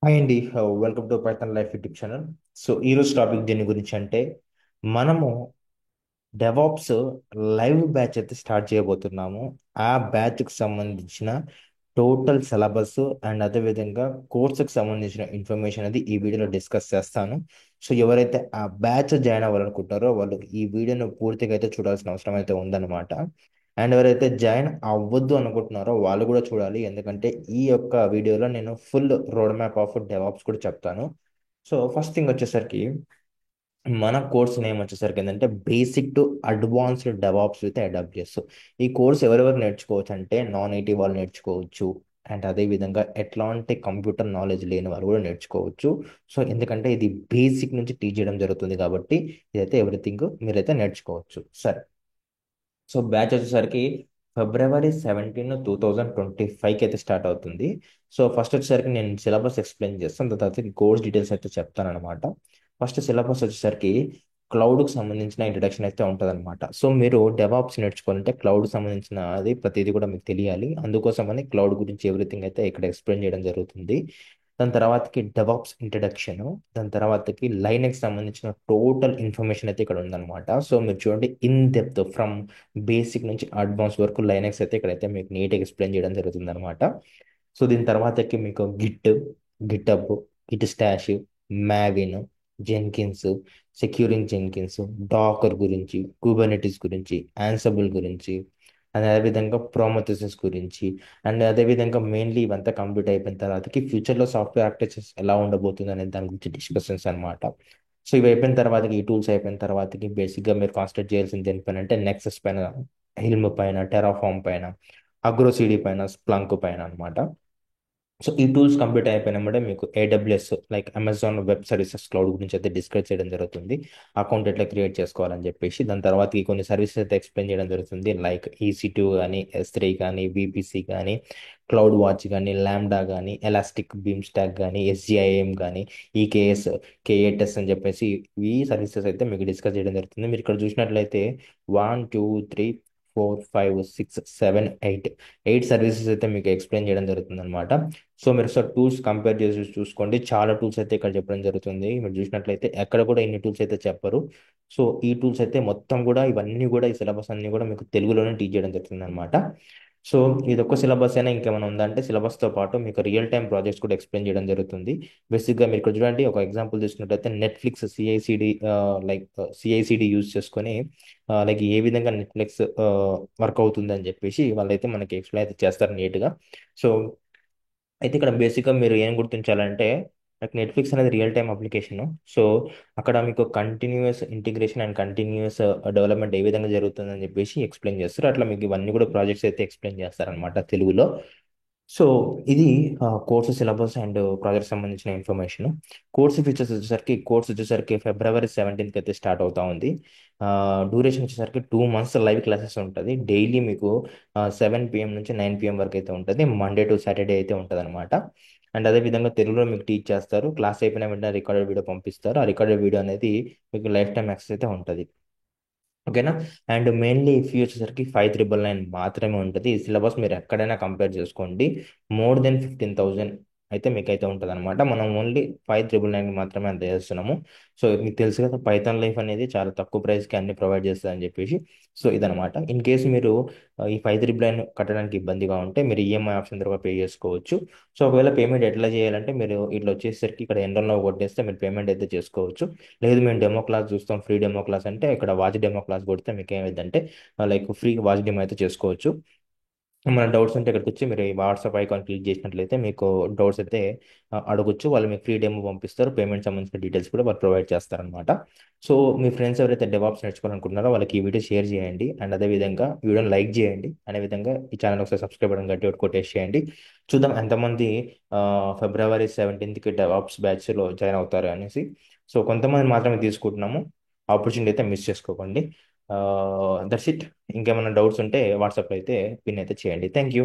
Hi అండి. Welcome to Python life YouTube channel. So ఈరోజు topic దేని గురించి అంటే మనము డెవాప్స్ లైవ్ బ్యాచ్ అయితే స్టార్ట్ చేయబోతున్నాము. ఆ బ్యాచ్కి సంబంధించిన టోటల్ సిలబస్ అండ్ అదేవిధంగా కోర్సుకి సంబంధించిన ఇన్ఫర్మేషన్ అనేది ఈ వీడియోలో డిస్కస్ చేస్తాను. సో ఎవరైతే ఆ బ్యాచ్ జాయిన్ అవ్వాలనుకుంటారో వాళ్ళు ఈ వీడియోను పూర్తిగా అయితే చూడాల్సిన అవసరం అయితే ఉందన్నమాట. అండ్ ఎవరైతే జాయిన్ అవ్వద్దు అనుకుంటున్నారో వాళ్ళు కూడా చూడాలి, ఎందుకంటే ఈ యొక్క వీడియోలో నేను full road map of DevOps కూడా చెప్తాను. సో ఫస్ట్ థింగ్ వచ్చేసరికి మన కోర్స్ నేమ్ వచ్చేసరికి ఏంటంటే basic to advanced DevOps with AWS. ఈ కోర్స్ ఎవరెవరు నేర్చుకోవచ్చు అంటే నాన్ ఐటీ వాళ్ళు నేర్చుకోవచ్చు. అండ్ అదే విధంగా ఎట్లాంటి కంప్యూటర్ నాలెడ్జ్ లేని వాళ్ళు కూడా నేర్చుకోవచ్చు. సో ఎందుకంటే ఇది బేసిక్ నుంచి టీచ్ చేయడం జరుగుతుంది కాబట్టి ఇదైతే ఎవ్రీథింగ్ మీరైతే నేర్చుకోవచ్చు. సరే, సో బ్యాచ్ వచ్చేసరికి February 17, 2025కి అయితే స్టార్ట్ అవుతుంది. సో ఫస్ట్ వచ్చేసరికి నేను సిలబస్ ఎక్స్ప్లెయిన్ చేస్తాను, దాని తర్వాత కోర్స్ డీటెయిల్స్ అయితే చెప్తాను అనమాట. ఫస్ట్ సిలబస్ వచ్చేసరికి క్లౌడ్కి సంబంధించిన ఇంట్రడక్షన్ అయితే ఉంటుంది అనమాట. సో మీరు డెవాప్స్ నేర్చుకోవాలంటే క్లౌడ్కి సంబంధించిన అది ప్రతిదీ కూడా మీకు తెలియాలి. అందుకోసమని క్లౌడ్ గురించి ఎవ్రీథింగ్ అయితే ఇక్కడ ఎక్స్ప్లెయిన్ చేయడం జరుగుతుంది. దాని తర్వాతకి డెవాప్స్ ఇంట్రడక్షన్, దాని తర్వాతకి లైనక్స్ సంబంధించిన టోటల్ ఇన్ఫర్మేషన్ అయితే ఇక్కడ ఉందన్నమాట. సో మీరు చూడండి, ఇన్ డెప్త్ ఫ్రమ్ బేసిక్ నుంచి అడ్వాన్స్ వరకు లైనక్స్ అయితే ఇక్కడైతే మీకు నీట్గా ఎక్స్ప్లెయిన్ చేయడం జరుగుతుంది అనమాట. సో దీని తర్వాతకి మీకు GitHub, Git stash, Maven, Jenkins, securing Jenkins, Docker గురించి, కుబర్నెటిస్ గురించి, యాన్సబుల్ గురించి, అండ్ అదేవిధంగా ప్రోమథసిస్ గురించి, అండ్ అదేవిధంగా మెయిన్లీ ఇవంతా కంప్లీట్ అయిపోయిన తర్వాతకి ఫ్యూచర్లో సాఫ్ట్వేర్ ఆర్కిటెక్చర్స్ ఎలా ఉండబోతుంది అనే దాని గురించి డిస్కషన్స్ అనమాట. సో ఇవి అయిపోయిన తర్వాతకి, ఈ టూల్స్ అయిపోయిన తర్వాతకి బేసిక్గా మీరు కాన్సన్ట్రేట్ చేయాల్సింది దేనిపైన అంటే నెక్సస్ పైన, హిల్మ్ పైన, టెరాఫామ్ పైన, అగ్రోసిడి పైన, స్ప్లంక్ పైన అనమాట. సో ఈ టూల్స్ కంప్లీట్ అయిపోయినప్పుడే మీకు AWS like Amazon web services cloud గురించి అయితే డిస్కస్ చేయడం జరుగుతుంది. అకౌంట్ ఎట్లా క్రియేట్ చేసుకోవాలని చెప్పేసి, దాని తర్వాత ఈ కొన్ని సర్వీసెస్ అయితే ఎక్స్ప్లెయిన్ చేయడం జరుగుతుంది. లైక్ EC2 కానీ, S3 కానీ, VPC కానీ, క్లౌడ్ వాచ్ కానీ, ల్యాండా కానీ, ఎలాస్టిక్ బీమ్ స్టాక్ కానీ, SGIM కానీ, EKS, KATS అని చెప్పేసి ఈ సర్వీసెస్ అయితే మీకు డిస్కస్ చేయడం జరుగుతుంది. మీరు ఇక్కడ చూసినట్లయితే 1 2 3 4 5 6 7 8 సర్వీసెస్ అయితే మీకు ఎక్స్ప్లెయిన్ చేయడం జరుగుతుంది అనమాట. సో మీరు సార్ టూల్స్ కంపేర్ చేసి చూసుకోండి, చాలా టూల్స్ అయితే ఇక్కడ చెప్పడం జరుగుతుంది. మీరు చూసినట్లయితే ఎక్కడ కూడా ఇన్ని టూల్స్ అయితే చెప్పరు. సో ఈ టూల్స్ అయితే మొత్తం కూడా ఇవన్నీ కూడా ఈ సిలబస్ అన్ని కూడా మీకు తెలుగులోనే టీచ్ చేయడం జరుగుతుంది అనమాట. సో ఇది ఒక్క సిలబస్ అయినా ఇంకేమైనా ఉందంటే సిలబస్తో పాటు మీకు రియల్ టైం ప్రాజెక్ట్స్ కూడా ఎక్స్ప్లెయిన్ చేయడం జరుగుతుంది. బేసిక్గా మీరు ఇక్కడ చూడండి, ఒక ఎగ్జాంపుల్ తీసుకున్నట్లయితే Netflix CICD, like CICD use చేసుకొని లైక్ ఏ విధంగా నెట్ఫ్లిక్స్ వర్క్ అవుతుంది అని చెప్పేసి వాళ్ళైతే మనకి ఎక్స్ప్లెయిన్ అయితే చేస్తారు నీట్గా. సో అయితే ఇక్కడ బేసిక్గా మీరు ఏం గుర్తించాలంటే నాకు నెట్ఫ్లిక్స్ అనేది రియల్ టైమ్ అప్లికేషన్. సో అక్కడ మీకు continuous integration and continuous development ఏ విధంగా జరుగుతుందని చెప్పేసి ఎక్స్ప్లెయిన్ చేస్తారు. అట్లా మీకు ఇవన్నీ కూడా ప్రాజెక్ట్స్ అయితే ఎక్స్ప్లెయిన్ చేస్తారనమాట తెలుగులో. సో ఇది కోర్సు సిలబస్ అండ్ ప్రాజెక్ట్ సంబంధించిన ఇన్ఫర్మేషన్. కోర్స్ వచ్చేసరికి February 17కి అయితే స్టార్ట్ అవుతా ఉంది. డ్యూరేషన్ వచ్చేసరికి 2 months లైవ్ క్లాసెస్ ఉంటుంది. డైలీ మీకు 7 PM నుంచి 9 PM వరకు అయితే ఉంటుంది. మండే టు సాటర్డే అయితే ఉంటుంది అనమాట. అండ్ అదేవిధంగా తెలుగులో మీకు టీచ్ చేస్తారు. క్లాస్ అయిపోయిన వెంటనే రికార్డెడ్ వీడియో పంపిస్తారు. ఆ రికార్డెడ్ వీడియో అనేది మీకు లైఫ్ టైం యాక్సెస్ అయితే ఉంటుంది. ఓకేనా. అండ్ మెయిన్లీ ఫీ వచ్చేసరికి 5,999 మాత్రమే ఉంటుంది. ఈ సిలబస్ మీరు ఎక్కడైనా కంపేర్ చేసుకోండి, మోర్ దెన్ 15,000 అయితే మీకైతే ఉంటుంది అనమాట. మనం ఓన్లీ 5,999 మాత్రమే అంత చేస్తున్నాము. సో మీకు తెలుసు కదా, పైథాన్ లైఫ్ అనేది చాలా తక్కువ ప్రైస్కి అన్ని ప్రొవైడ్ చేస్తుంది అని చెప్పేసి. సో ఇదనమాట. ఇన్ కేసు మీరు ఈ 5,999 కట్టడానికి ఇబ్బందిగా ఉంటే మీరు EMI ఆప్షన్ ద్వారా పే చేసుకోవచ్చు. సో ఒకవేళ పేమెంట్ ఎట్లా చేయాలంటే మీరు ఇట్లా వచ్చేసరికి ఇక్కడ ఎండలో కొట్టేస్తే మీరు పేమెంట్ అయితే చేసుకోవచ్చు. లేదు మేము డెమో క్లాస్ చూస్తాం, ఫ్రీ డెమో క్లాస్ అంటే ఇక్కడ వాచ్ డెమో క్లాస్ కొడితే మీకు ఏమైందంటే లైక్ ఫ్రీ వాచ్ డెమో అయితే చేసుకోవచ్చు. మన డౌట్స్ ఉంటే ఇక్కడికి వచ్చి మీరు ఈ వాట్సాప్ ఐకాన్ క్లిక్ చేసినట్లయితే మీకు డౌట్స్ అయితే అడగొచ్చు. వాళ్ళు మీకు ఫ్రీ డెమో పంపిస్తారు. పేమెంట్ సంబంధించిన డీటెయిల్స్ కూడా వాళ్ళు ప్రొవైడ్ చేస్తారనమాట. సో మీ ఫ్రెండ్స్ ఎవరైతే డెవాప్స్ నేర్చుకోవాలనుకుంటున్నారో వాళ్ళకి ఈ వీడియో షేర్ చేయండి. అండ్ అదేవిధంగా వీడియోని లైక్ చేయండి. అదే విధంగా ఈ ఛానల్ ఒకసారి సబ్స్క్రైబ్ అవ్వడం గట్టి ఒకటి కొట్టేసి చేయండి. చూద్దాం ఎంతమంది February 17కి డెవాప్స్ బ్యాచ్లో జాయిన్ అవుతారు అనేసి. సో కొంతమంది మాత్రమే తీసుకుంటున్నాము. ఆపర్చునిటీ అయితే మిస్ చేసుకోకండి. That's it. ఇంకేమైనా డౌట్స్ ఉంటే వాట్సాప్లో అయితే పిన్ అయితే చేయండి. Thank you.